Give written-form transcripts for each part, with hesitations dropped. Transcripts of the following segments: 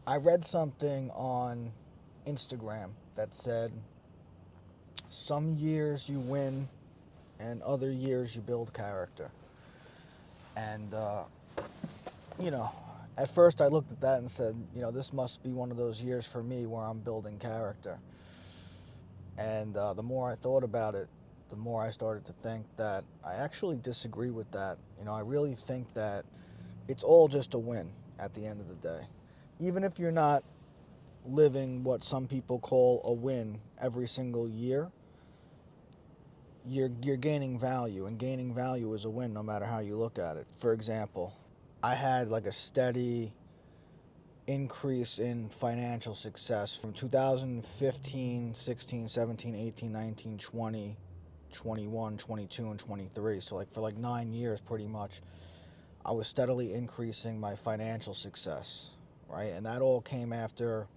I read something on Instagram that said some years you win and other years you build character. And, you know, at first I looked at that and said, this must be one of those years for me where I'm building character. And the more I thought about it, the more I started to think that I actually disagree with that. I really think that it's all just a win at the end of the day. Even if you're not living what some people call a win every single year, you're gaining value, and gaining value is a win no matter how you look at it. For example, I had like a steady increase in financial success from 2015, 16, 17, 18, 19, 20, 21, 22, and 23. So like for like 9 years pretty much, I was steadily increasing my financial success, right? And that all came after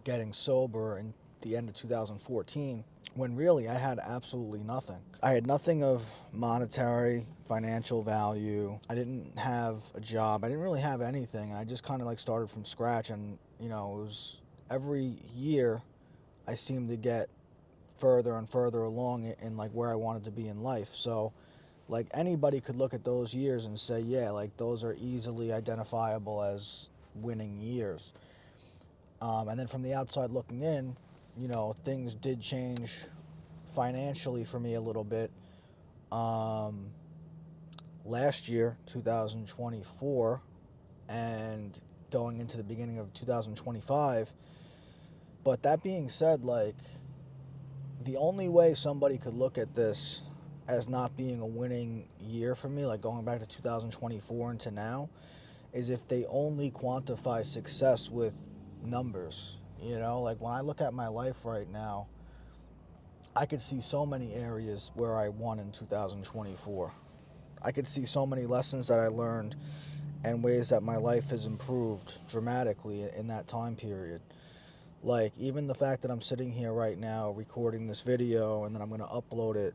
getting sober in the end of 2014, when really I had absolutely nothing. I had nothing of monetary, financial value. I didn't have a job. I didn't really have anything. I just kind of like started from scratch. And, it was every year I seemed to get further and further along in like where I wanted to be in life. So, like anybody could look at those years and say, yeah, like those are easily identifiable as winning years. And then from the outside looking in, things did change financially for me a little bit. Um, Last year, 2024, and going into the beginning of 2025. But that being said, like, the only way somebody could look at this as not being a winning year for me, like going back to 2024 into now, is if they only quantify success with numbers. Like when I look at my life right now, I could see so many areas where I won in 2024. I could see so many lessons that I learned and ways that my life has improved dramatically in that time period. Like, even the fact that I'm sitting here right now recording this video and then I'm going to upload it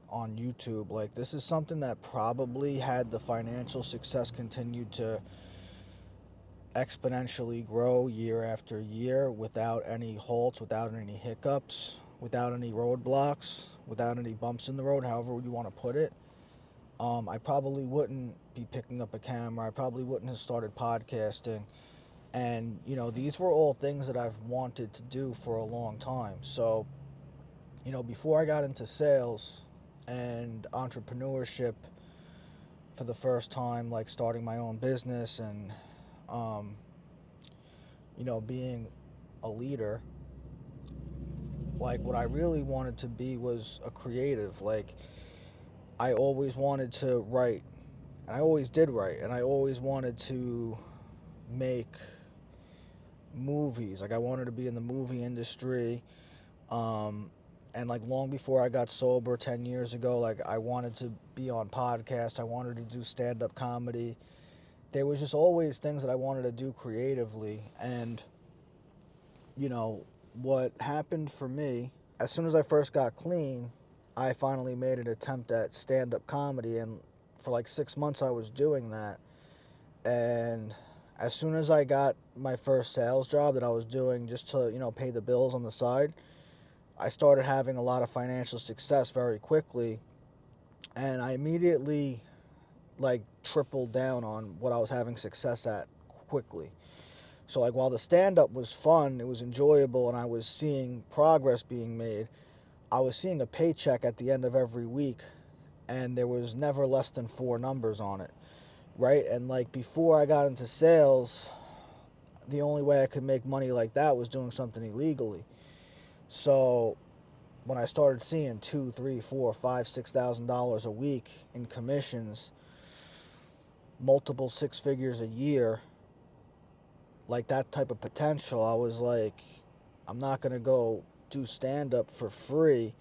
on YouTube, like, this is something that probably, had the financial success continued to exponentially grow year after year without any halts, without any hiccups, without any roadblocks, without any bumps in the road, however you want to put it, I probably wouldn't be picking up a camera. I probably wouldn't have started podcasting. And, these were all things that I've wanted to do for a long time. So, before I got into sales and entrepreneurship for the first time, like starting my own business and, um, being a leader, like what I really wanted to be was a creative. Like, I always wanted to write, and I always did write, and I always wanted to make movies. Like, I wanted to be in the movie industry. Um, and like long before I got sober 10 years ago, like I wanted to be on podcasts. I wanted to do stand-up comedy. There was just always things that I wanted to do creatively. And, you know, what happened for me, as soon as I first got clean, I finally made an attempt at stand-up comedy. And for like 6 months I was doing that. And as soon as I got my first sales job that I was doing just to, pay the bills on the side, I started having a lot of financial success very quickly, and I immediately like tripled down on what I was having success at quickly. So like while the stand up was fun, it was enjoyable and I was seeing progress being made, I was seeing a paycheck at the end of every week and there was never less than four numbers on it, right? And like before I got into sales, the only way I could make money like that was doing something illegally. So when I started seeing two, three, four, five, $6,000 a week in commissions, multiple six figures a year, like that type of potential, I was like, I'm not gonna go do stand up for free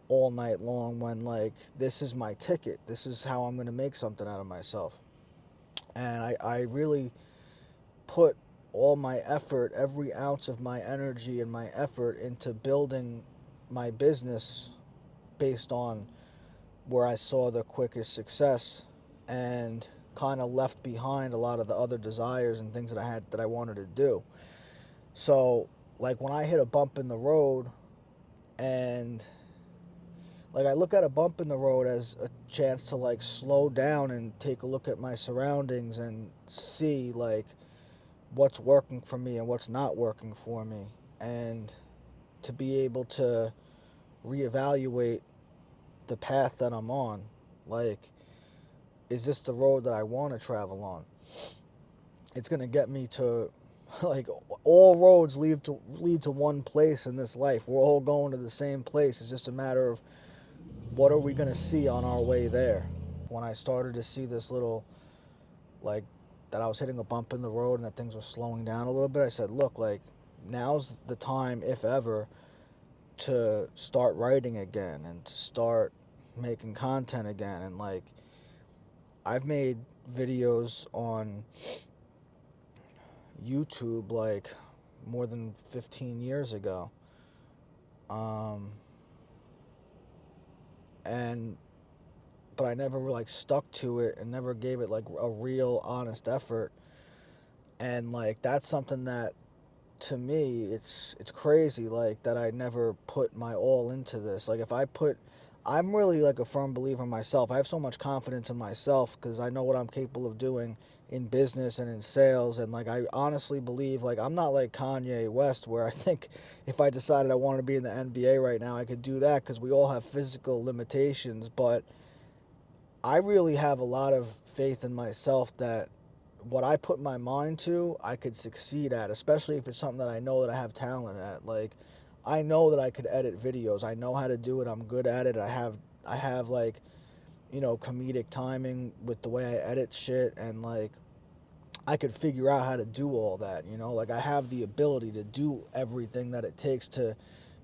all night long when like this is my ticket. This is how I'm gonna make something out of myself. And I really put all my effort, every ounce of my energy and my effort into building my business based on where I saw the quickest success. And kind of left behind a lot of the other desires and things that I had that I wanted to do. So, like when I hit a bump in the road, and like I look at a bump in the road as a chance to like slow down and take a look at my surroundings and see like what's working for me and what's not working for me, and to be able to reevaluate the path that I'm on. Like, is this the road that I want to travel on? It's going to get me to like all roads lead to one place in this life. We're all going to the same place. It's just a matter of what are we going to see on our way there. When I started to see this little, like, that I was hitting a bump in the road and that things were slowing down a little bit, I said, look, like, now's the time, if ever, to start writing again and to start making content again. And like, I've made videos on YouTube like more than 15 years ago. And but I never like stuck to it and never gave it like a real honest effort. And like that's something that, to me, it's crazy like that I never put my all into this. Like if I put, I'm really like a firm believer in myself. I have so much confidence in myself because I know what I'm capable of doing in business and in sales. And like I honestly believe, like I'm not like Kanye West where I think if I decided I wanted to be in the NBA right now I could do that, because we all have physical limitations. But I really have a lot of faith in myself that what I put my mind to, I could succeed at, especially if it's something that I know that I have talent at. Like, I know that I could edit videos. I know how to do it. I'm good at it. I have like, comedic timing with the way I edit shit, and like I could figure out how to do all that. Like I have the ability to do everything that it takes to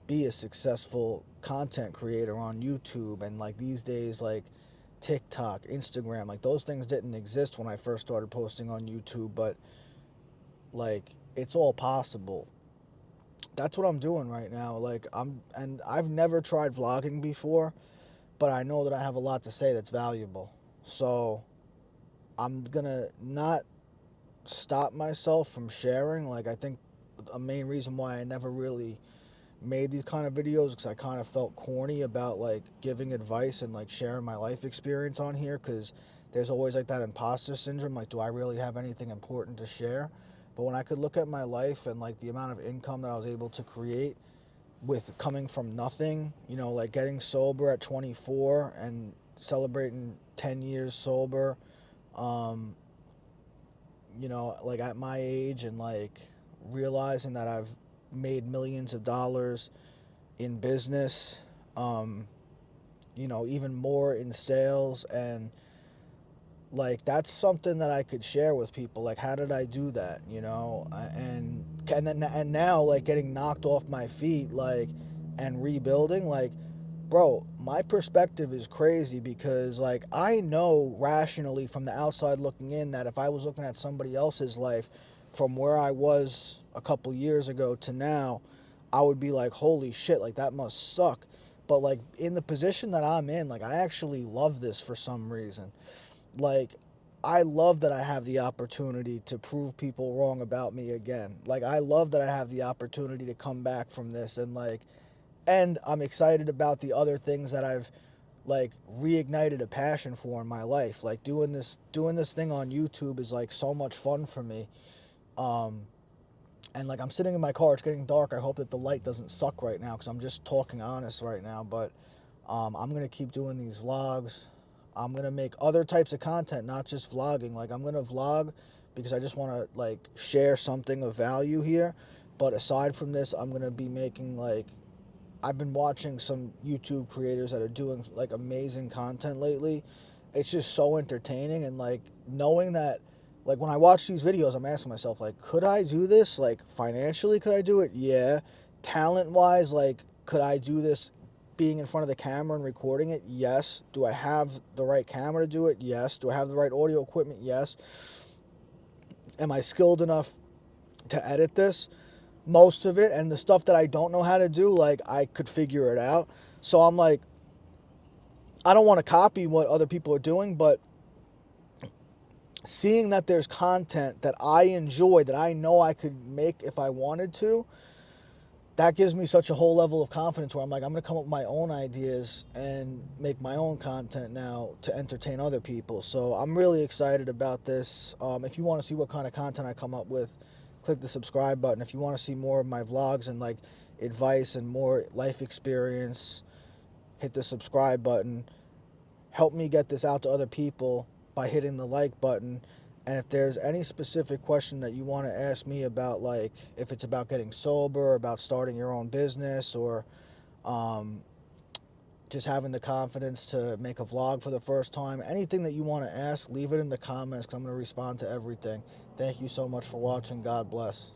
be a successful content creator on YouTube. And like these days, like TikTok, Instagram, like those things didn't exist when I first started posting on YouTube, but like it's all possible. That's what I'm doing right now. Like and I've never tried vlogging before, but I know that I have a lot to say that's valuable. So I'm gonna not stop myself from sharing. Like I think a main reason why I never really made these kind of videos because I kind of felt corny about like giving advice and like sharing my life experience on here, because there's always like that imposter syndrome, like do I really have anything important to share? But when I could look at my life and like the amount of income that I was able to create with coming from nothing, like getting sober at 24 and celebrating 10 years sober, um, like at my age, and like realizing that I've made millions of dollars in business, even more in sales. And like that's something that I could share with people. Like, how did I do that? And now like getting knocked off my feet, like, and rebuilding, like, bro, my perspective is crazy because like I know rationally from the outside looking in that if I was looking at somebody else's life from where I was a couple years ago to now, I would be like, holy shit, like that must suck. But like in the position that I'm in, like I actually love this for some reason. Like, I love that I have the opportunity to prove people wrong about me again. Like I love that I have the opportunity to come back from this, and I'm excited about the other things that I've like reignited a passion for in my life. Like doing this thing on YouTube is like so much fun for me. Um and like I'm sitting in my car, it's getting dark. I hope that the light doesn't suck right now cuz I'm just talking honest right now, but I'm going to keep doing these vlogs. I'm going to make other types of content, not just vlogging. Like I'm going to vlog because I just want to like share something of value here. But aside from this, I'm going to be making like, I've been watching some YouTube creators that are doing like amazing content lately. It's just so entertaining, and like knowing that, like when I watch these videos, I'm asking myself like, could I do this? Like financially, could I do it? Yeah. Talent wise, like could I do this being in front of the camera and recording it? Yes. Do I have the right camera to do it? Yes. Do I have the right audio equipment? Yes. Am I skilled enough to edit this? Most of it. And the stuff that I don't know how to do, like I could figure it out. So I'm like, I am like, I do not want to copy what other people are doing, but seeing that there's content that I enjoy, that I know I could make if I wanted to, that gives me such a whole level of confidence where I'm like, I'm going to come up with my own ideas and make my own content now to entertain other people. So I'm really excited about this. If you want to see what kind of content I come up with, click the subscribe button. If you want to see more of my vlogs and like advice and more life experience, hit the subscribe button. Help me get this out to other people by hitting the like button. And if there's any specific question that you want to ask me about, like if it's about getting sober, about starting your own business, or um, just having the confidence to make a vlog for the first time, anything that you want to ask, leave it in the comments because I'm going to respond to everything. Thank you so much for watching. God bless.